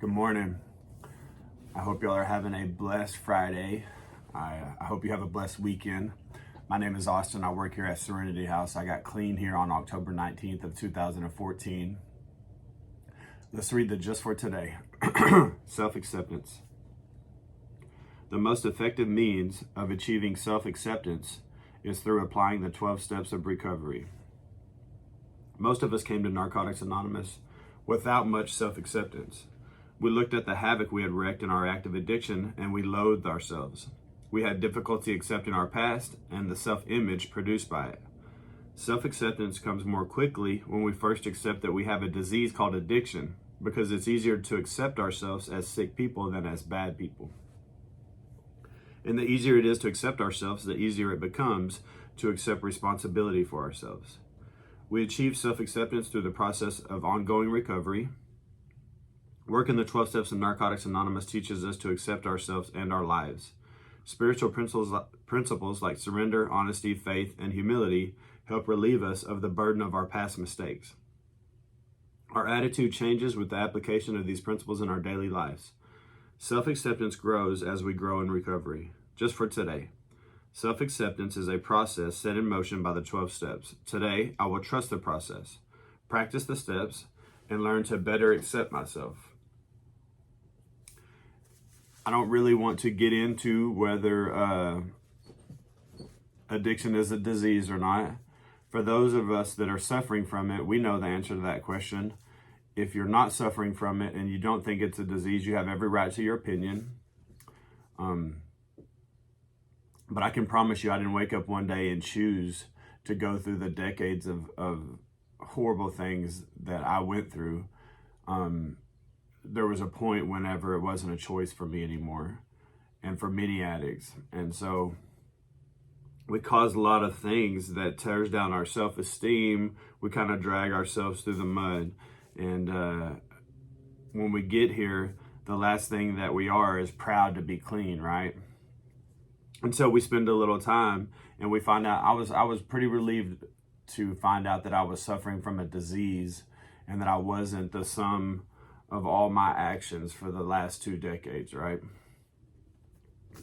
Good morning. I hope y'all are having a blessed Friday. I hope you have a blessed weekend. My name is Austin. I work here at Serenity House. I got clean here on October 19th of 2014. Let's read the just for today. Self-acceptance. The most effective means of achieving self-acceptance is through applying the 12 steps of recovery. Most of us came to Narcotics Anonymous without much self-acceptance. We looked at the havoc we had wreaked in our active addiction and we loathed ourselves. We had difficulty accepting our past and the self-image produced by it. Self-acceptance comes more quickly when we first accept that we have a disease called addiction, because it's easier to accept ourselves as sick people than as bad people. And the easier it is to accept ourselves, the easier it becomes to accept responsibility for ourselves. We achieve self-acceptance through the process of ongoing recovery. Work in the 12 steps of Narcotics Anonymous teaches us to accept ourselves and our lives. Spiritual principles like surrender, honesty, faith, and humility help relieve us of the burden of our past mistakes. Our attitude changes with the application of these principles in our daily lives. Self-acceptance grows as we grow in recovery. Just for today, self-acceptance is a process set in motion by the 12 steps. Today, I will trust the process, practice the steps, and learn to better accept myself. I don't really want to get into whether addiction is a disease or not. For those of us that are suffering from it, we know the answer to that question. If you're not suffering from it and you don't think it's a disease, you have every right to your opinion. But I can promise you, I didn't wake up one day and choose to go through the decades of horrible things that I went through. There was a point whenever it wasn't a choice for me anymore, and for many addicts. And so we cause a lot of things that tears down our self-esteem. We kind of drag ourselves through the mud. And when we get here, the last thing that we are is proud to be clean, right? And so we spend a little time and we find out, I was pretty relieved to find out that I was suffering from a disease and that I wasn't the sum of all my actions for the last 2 decades, right?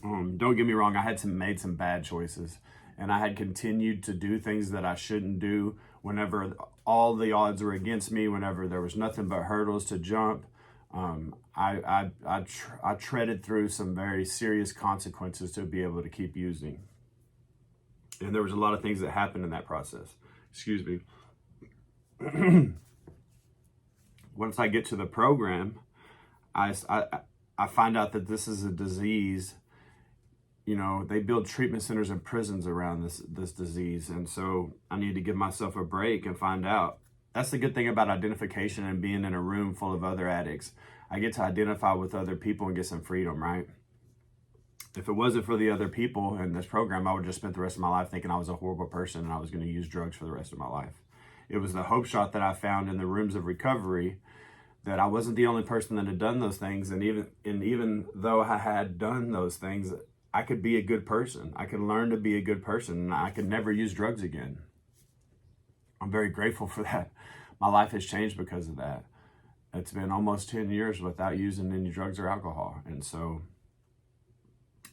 Don't get me wrong, I had made some bad choices, and I had continued to do things that I shouldn't do whenever all the odds were against me, whenever there was nothing but hurdles to jump. I treaded through some very serious consequences to be able to keep using. And there was a lot of things that happened in that process. Excuse me. Once I get to the program, I find out that this is a disease. You know, they build treatment centers and prisons around this disease. And so I need to give myself a break and find out. That's the good thing about identification and being in a room full of other addicts. I get to identify with other people and get some freedom, right? If it wasn't for the other people in this program, I would just spend the rest of my life thinking I was a horrible person and I was going to use drugs for the rest of my life. It was the hope shot that I found in the rooms of recovery that I wasn't the only person that had done those things. And even though I had done those things, I could be a good person. I could learn to be a good person, and I could never use drugs again. I'm very grateful for that. My life has changed because of that. It's been almost 10 years without using any drugs or alcohol. And so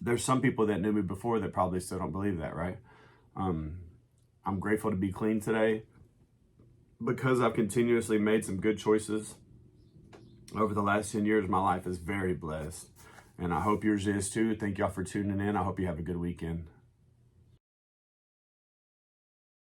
there's some people that knew me before that probably still don't believe that, right? I'm grateful to be clean today because I've continuously made some good choices over the last 10 years. My life is very blessed, and I hope yours is too. Thank y'all for tuning in. I hope you have a good weekend.